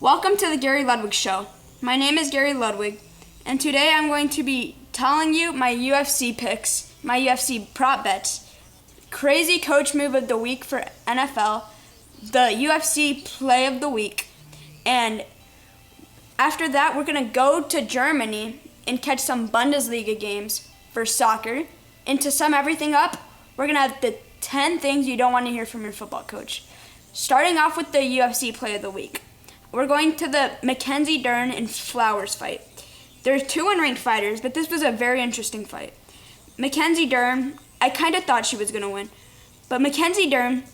Welcome to the Gary Ludwig Show. My name is Gary Ludwig, and today I'm going to be telling you my UFC picks, my UFC prop bets, crazy coach move of the week for NFL, the UFC play of the week, and after that we're going to go to Germany and catch some Bundesliga games for soccer. And to sum everything up, we're going to have the 10 things you don't want to hear from your football coach. Starting off with the UFC play of the week. We're going to the Mackenzie Dern and Flowers fight. There's two unranked fighters, but this was a very interesting fight. Mackenzie Dern, I kind of thought she was going to win. But Mackenzie Dern,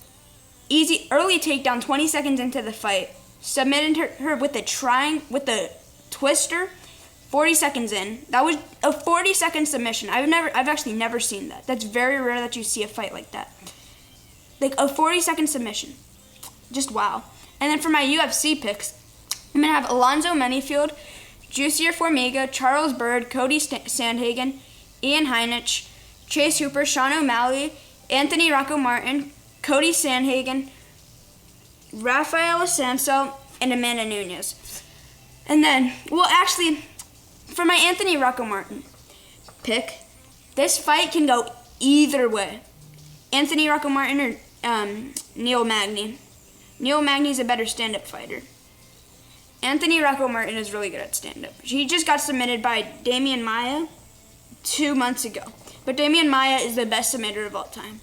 easy early takedown 20 seconds into the fight, submitted her with the twister 40 seconds in. That was a 40-second submission. I've actually never seen that. That's very rare that you see a fight like that. Like a 40-second submission. Just wow. And then for my UFC picks, I'm going to have Alonzo Menifield, Jussier Formiga, Charles Byrd, Cody Sandhagen, Ian Heinich, Chase Hooper, Sean O'Malley, Anthony Rocco Martin, Cody Sandhagen, Rafael Assunção, and Amanda Nunes. And then, for my Anthony Rocco Martin pick, this fight can go either way. Anthony Rocco Martin or Neil Magny. Neil Magny's a better stand-up fighter. Anthony Rocco Martin is really good at stand-up. He just got submitted by Damian Maia 2 months ago. But Damian Maia is the best submitter of all time.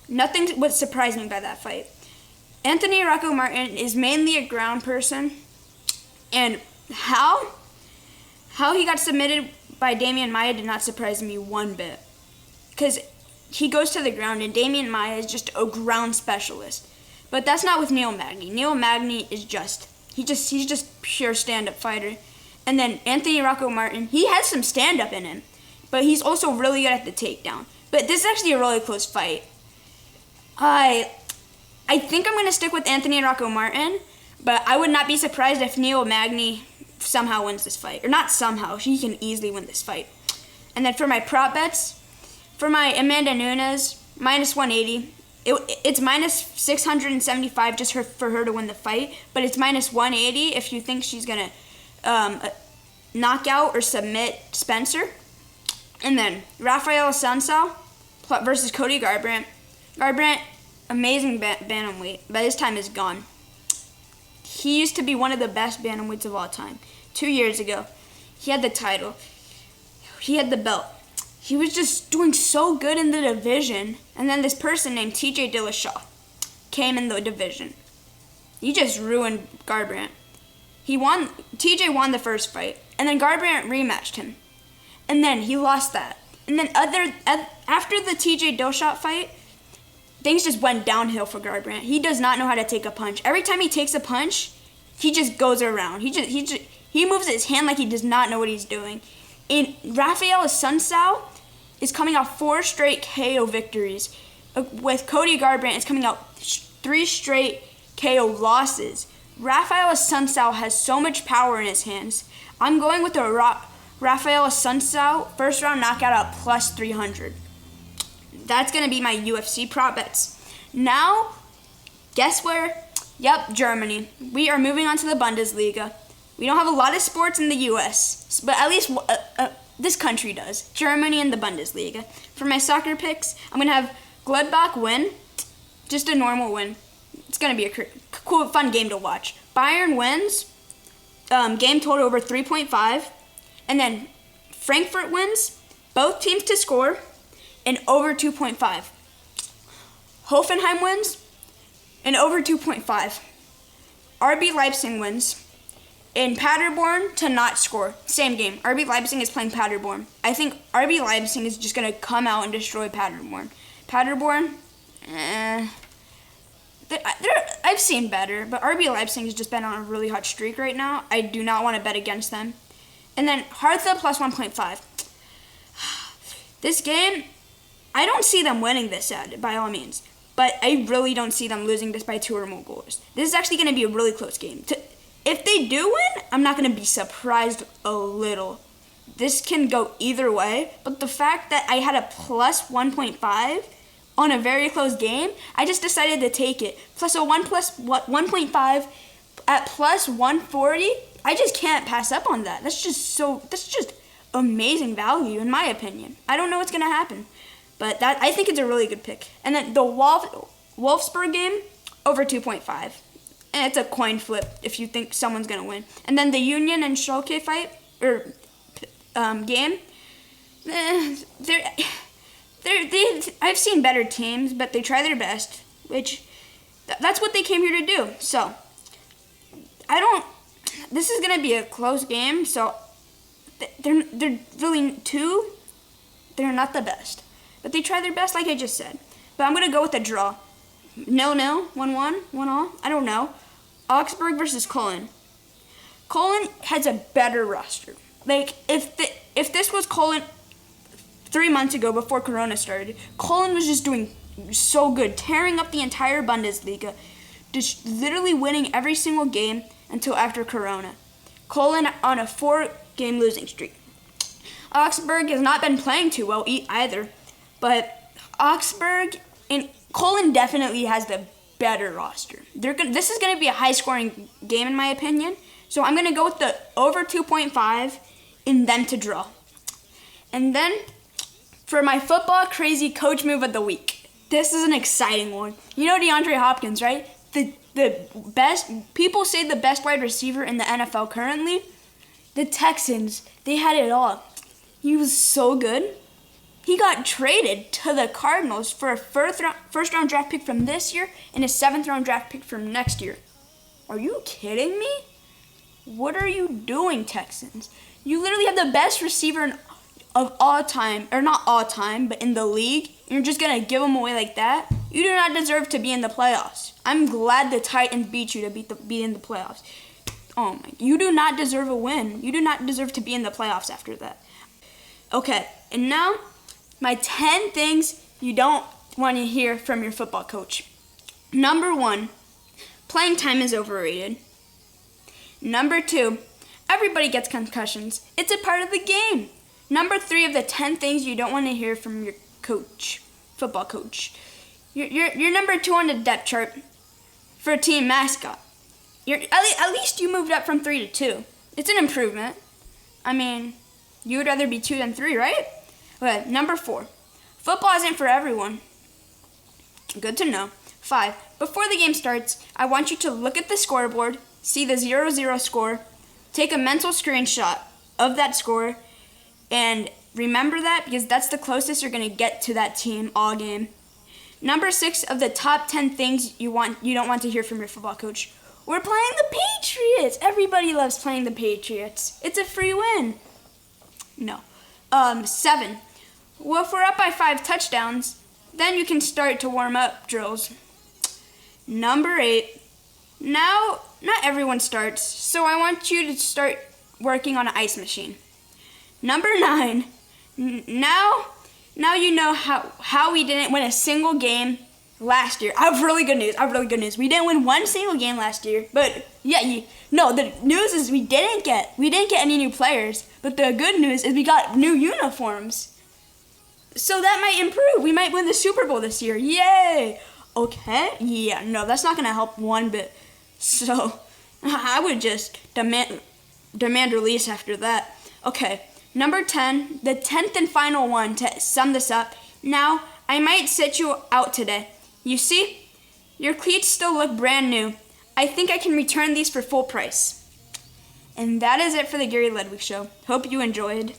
Nothing would surprise me by that fight. Anthony Rocco Martin is mainly a ground person. And how he got submitted by Damian Maia did not surprise me one bit. Because he goes to the ground and Damian Maia is just a ground specialist. But that's not with Neil Magny. Neil Magny is he's just pure stand-up fighter. And then Anthony Rocco Martin, he has some stand-up in him, but he's also really good at the takedown. But this is actually a really close fight. I think I'm going to stick with Anthony Rocco Martin, but I would not be surprised if Neil Magny somehow wins this fight. Or not somehow, he can easily win this fight. And then for my prop bets, for my Amanda Nunes, minus 180. It's minus 675 just for her to win the fight, but it's minus 180 if you think she's going to knock out or submit Spencer. And then Rafael Assunção versus Cody Garbrandt. Garbrandt, amazing bantamweight, but his time is gone. He used to be one of the best bantamweights of all time. 2 years ago, he had the title. He had the belt. He was just doing so good in the division. And then this person named TJ Dillashaw came in the division. He just ruined Garbrandt. TJ won the first fight. And then Garbrandt rematched him. And then he lost that. And then after the TJ Dillashaw fight, things just went downhill for Garbrandt. He does not know how to take a punch. Every time he takes a punch, he just goes around. He moves his hand like he does not know what he's doing. And Rafael Assunção is coming off 4 straight KO victories. With Cody Garbrandt, it's coming out 3 straight KO losses. Rafael Assunção has so much power in his hands. I'm going with the Rafael Assunção first round knockout at plus 300. That's going to be my UFC prop bets. Now, guess where? Yep, Germany. We are moving on to the Bundesliga. We don't have a lot of sports in the U.S., but at least this country does. Germany and the Bundesliga. For my soccer picks, I'm going to have Gladbach win. Just a normal win. It's going to be a cool, fun game to watch. Bayern wins. Game total over 3.5. And then Frankfurt wins. Both teams to score. And over 2.5. Hoffenheim wins. And over 2.5. RB Leipzig wins. In Paderborn to not score. Same game. RB Leipzig is playing Paderborn. I think RB Leipzig is just going to come out and destroy Paderborn. Paderborn, I've seen better, but RB Leipzig has just been on a really hot streak right now. I do not want to bet against them. And then Hertha plus 1.5. This game, I don't see them winning this by all means, but I really don't see them losing this by 2 or more goals. This is actually going to be a really close game. If they do win, I'm not going to be surprised a little. This can go either way, but the fact that I had a plus 1.5 on a very close game, I just decided to take it. Plus a 1.5 at plus 140, I just can't pass up on that. That's just amazing value in my opinion. I don't know what's going to happen, but I think it's a really good pick. And then the Wolfsburg game, over 2.5. And it's a coin flip if you think someone's going to win. And then the Union and Schalke game, I've seen better teams, but they try their best, which that's what they came here to do. So this is going to be a close game, so they're really they're not the best, but they try their best like I just said. But I'm going to go with a draw. 0-0, 1-1, 1-1, I don't know. Augsburg versus Cologne. Cologne has a better roster. Like, if this was Cologne 3 months ago before Corona started, Cologne was just doing so good, tearing up the entire Bundesliga, just literally winning every single game until after Corona. Cologne on a 4-game losing streak. Augsburg has not been playing too well either, but Augsburg and Cologne definitely has the better roster. This is going to be a high-scoring game in my opinion, so I'm going to go with the over 2.5 and them to draw. And then for my football crazy coach move of the week, this is an exciting one. You know DeAndre Hopkins, right? The best, people say the best wide receiver in the NFL currently. The Texans, they had it all. He was so good. He got traded to the Cardinals for a first-round draft pick from this year and a 7th-round draft pick from next year. Are you kidding me? What are you doing, Texans? You literally have the best receiver of all time, or not all time, but in the league. And you're just going to give him away like that? You do not deserve to be in the playoffs. I'm glad the Titans beat you to be in the playoffs. Oh my, you do not deserve a win. You do not deserve to be in the playoffs after that. Okay, and now my 10 things you don't want to hear from your football coach. Number 1, playing time is overrated. Number 2, everybody gets concussions. It's a part of the game. Number 3 of the 10 things you don't want to hear from your coach, football coach. You're number 2 on the depth chart for a team mascot. At least you moved up from 3 to 2. It's an improvement. I mean, you would rather be 2 than 3, right? Okay, number 4. Football isn't for everyone. Good to know. 5. Before the game starts, I want you to look at the scoreboard, see the 0-0 score, take a mental screenshot of that score, and remember that because that's the closest you're going to get to that team all game. Number 6 of the top 10 things you don't want to hear from your football coach. We're playing the Patriots. Everybody loves playing the Patriots. It's a free win. No. 7. Well, if we're up by 5 touchdowns, then you can start to warm up drills. Number 8. Now, not everyone starts, so I want you to start working on an ice machine. Number 9. Now you know how we didn't win a single game last year. I have really good news. We didn't win one single game last year, but yeah, the news is we didn't get any new players, but the good news is we got new uniforms. So that might improve. We might win the Super Bowl this year. Yay! Okay? Yeah, no, that's not going to help one bit. So, I would just demand release after that. Okay, number 10, the 10th and final one to sum this up. Now, I might sit you out today. You see, your cleats still look brand new. I think I can return these for full price. And that is it for the Gary Ludwig Show. Hope you enjoyed.